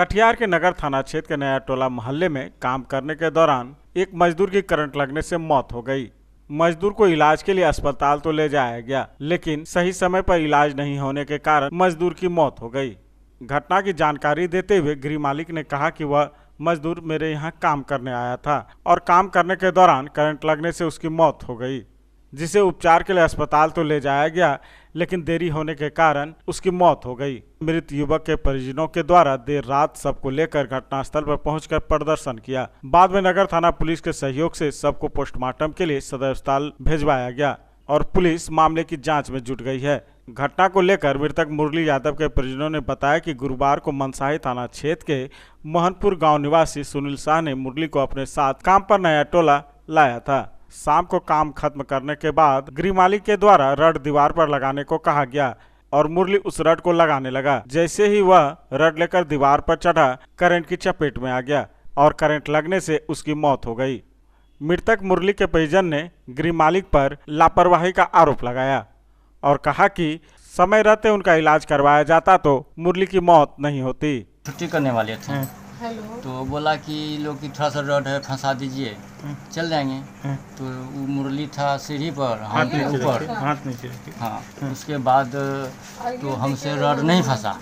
कटिहार के नगर थाना क्षेत्र के नया टोला मोहल्ले में काम करने के दौरान एक मजदूर की करंट लगने से मौत हो गई। मजदूर को इलाज के लिए अस्पताल तो ले जाया गया, लेकिन सही समय पर इलाज नहीं होने के कारण मजदूर की मौत हो गई। घटना की जानकारी देते हुए गृह मालिक ने कहा कि वह मजदूर मेरे यहाँ काम करने आया था और काम करने के दौरान करंट लगने से उसकी मौत हो गई, जिसे उपचार के लिए अस्पताल तो ले जाया गया, लेकिन देरी होने के कारण उसकी मौत हो गई। मृत युवक के परिजनों के द्वारा देर रात सबको लेकर घटनास्थल पर पहुंचकर प्रदर्शन किया। बाद में नगर थाना पुलिस के सहयोग से सबको पोस्टमार्टम के लिए सदर अस्पताल भेजवाया गया और पुलिस मामले की जांच में जुट गई है। घटना को लेकर मृतक मुरली यादव के परिजनों ने बताया कि गुरुवार को मनसाही थाना क्षेत्र के मोहनपुर गाँव निवासी सुनील शाह ने मुरली को अपने साथ काम पर नया टोला लाया था। शाम को काम खत्म करने के बाद गृह मालिक के द्वारा रड दीवार पर लगाने को कहा गया और मुरली उस रड को लगाने लगा। जैसे ही वह रड लेकर दीवार पर चढ़ा, करंट की चपेट में आ गया और करंट लगने से उसकी मौत हो गई। मृतक मुरली के परिजन ने गृह मालिक पर लापरवाही का आरोप लगाया और कहा कि समय रहते उनका इलाज करवाया जाता तो मुरली की मौत नहीं होती। छुट्टी करने वाले थे तो बोला कि लोग की थोड़ा सा रड है, फंसा दीजिए, चल जाएंगे। तो वो मुरली था सीढ़ी पर, हाथ के ऊपर, हाथ नीचे। हाँ। उसके बाद तो हमसे रड नहीं फंसा।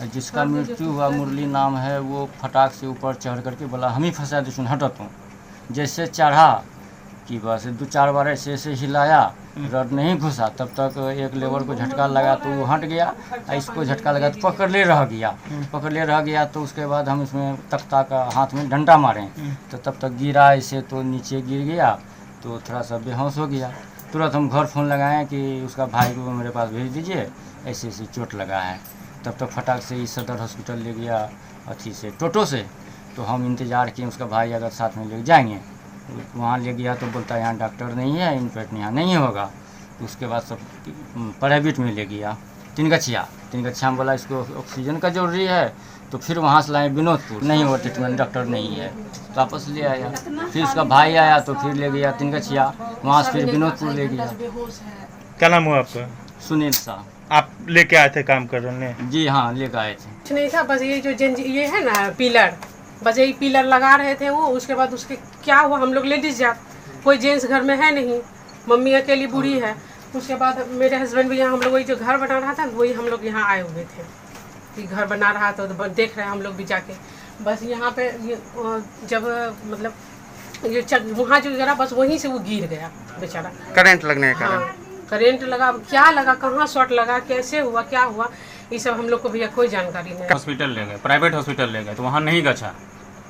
जिसका मृत्यु हुआ मुरली नाम है, वो फटाक से ऊपर चढ़ करके बोला हम ही फंसा दे, सुन हटो तुम। जैसे चढ़ा कि बस 2-4 बार ऐसे हिलाया, रड नहीं घुसा। तब तक एक लेबर को झटका लगा तो वो हट गया, इसको झटका लगा तो पकड़ ले रह गया। तो उसके बाद हम इसमें तख्ता का हाथ में डंडा मारे तो तब तक गिरा ऐसे, तो नीचे गिर गया तो थोड़ा सा बेहोश हो गया। तुरंत हम घर फ़ोन लगाए कि उसका भाई को मेरे पास भेज दीजिए, ऐसे चोट लगा है। तब तक फटाक से इस सदर हॉस्पिटल ले गया अथी से, टोटो से। तो हम इंतज़ार किए उसका भाई अगर साथ में ले जाएंगे। वहाँ ले गया तो बोलता है यहाँ डॉक्टर नहीं है, इन्फेक्ट यहाँ नहीं होगा। उसके बाद सब प्राइवेट में ले गया, तिनगछिया में बोला इसको ऑक्सीजन का जरूरी है। तो फिर वहाँ से लाए विनोदपुर, नहीं हुआ ट्रीटमेंट, डॉक्टर नहीं है, तो वापस ले आया। फिर उसका भाई आया तो फिर ले गया तिनगछिया, वहाँ से फिर विनोदपुर ले गया। क्या नाम हुआ आपका? सुनील शाह। आप लेके आए थे काम करने? जी हाँ, लेकर आए थे। कुछ नहीं था, बस ये जो ये है ना पिलर, बस यही पिलर लगा रहे थे वो। उसके बाद उसके क्या हुआ, हम लोग लेडीज जात, कोई जेंट्स घर में है नहीं, मम्मी अकेली बूढ़ी है। उसके बाद मेरे हस्बैंड भी यहाँ, हम लोग वही जो घर बना रहा था वही हम लोग यहाँ आए हुए थे कि घर बना रहा था, तो देख रहे हैं हम लोग भी जाके। बस यहाँ पे जब मतलब ये वहाँ जो गिरा, बस वहीं से वो गिर गया बेचारा। करंट लगने का? हाँ, करंट लगा, क्या लगा, कहाँ शॉर्ट लगा, कैसे हुआ, क्या हुआ, ये सब हम लोग को भैया कोई जानकारी नहीं। हॉस्पिटल ले गए, प्राइवेट हॉस्पिटल ले गए, तो वहाँ नहीं गछा।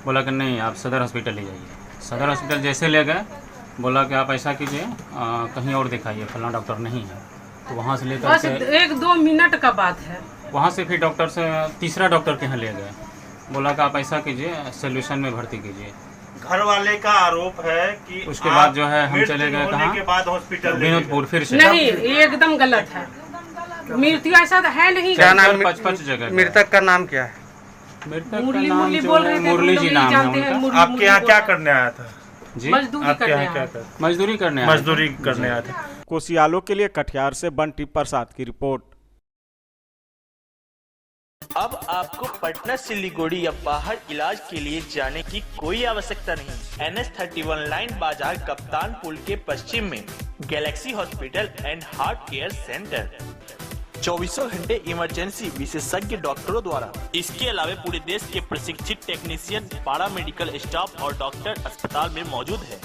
बोला कि नहीं आप सदर हॉस्पिटल ले जाइए। सदर हॉस्पिटल जैसे ले गए, बोला कि आप ऐसा कीजिए कहीं और दिखाइए, फलाना डॉक्टर नहीं है। तो वहाँ से लेकर बस 1-2 मिनट का बात है। वहाँ से फिर डॉक्टर से तीसरा डॉक्टर के यहाँ ले गए, बोला कि आप ऐसा कीजिए सोल्यूशन में भर्ती कीजिए। घर वाले का आरोप है कि उसके बाद जो है हम चले गए कहाँ, के बाद हॉस्पिटल विनोदपुर। फिर से नहीं, ये एकदम गलत है, मृत्यु ऐसा तो है नहीं। क्या नाम? 5 जगह। मृतक का नाम क्या है? मृतक का मुरली नाम मुरली जो बोल है, रहे थे, मुरली जी नाम है उनका। आपके यहाँ क्या करने आया था? जी, मजदूरी आपके करने यहाँ क्या आया। कर? मजदूरी करने आए थे। मजदूरी करने आया था। कोसियालो के लिए कटिहार से बंटी प्रसाद की रिपोर्ट। अब आपको पटना सिलीगुड़ी या बाहर इलाज के लिए जाने की कोई आवश्यकता नहीं। NH31 लाइन बाजार कप्तान पुल के पश्चिम में Galaxy hospital and heart care centre, 24 घंटे इमरजेंसी विशेषज्ञ डॉक्टरों द्वारा। इसके अलावा पूरे देश के प्रशिक्षित टेक्नीशियन, पारा मेडिकल स्टाफ और डॉक्टर अस्पताल में मौजूद है।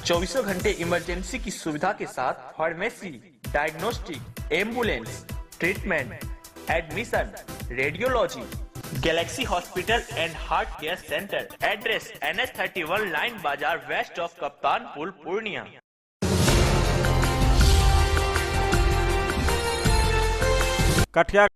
24 घंटे इमरजेंसी की सुविधा के साथ pharmacy, diagnostic, ambulance, treatment, admission, radiology. Galaxy hospital and heart care centre, address NH31 line बाजार वेस्ट ऑफ कप्तान पुल, पूर्णिया। कटिहार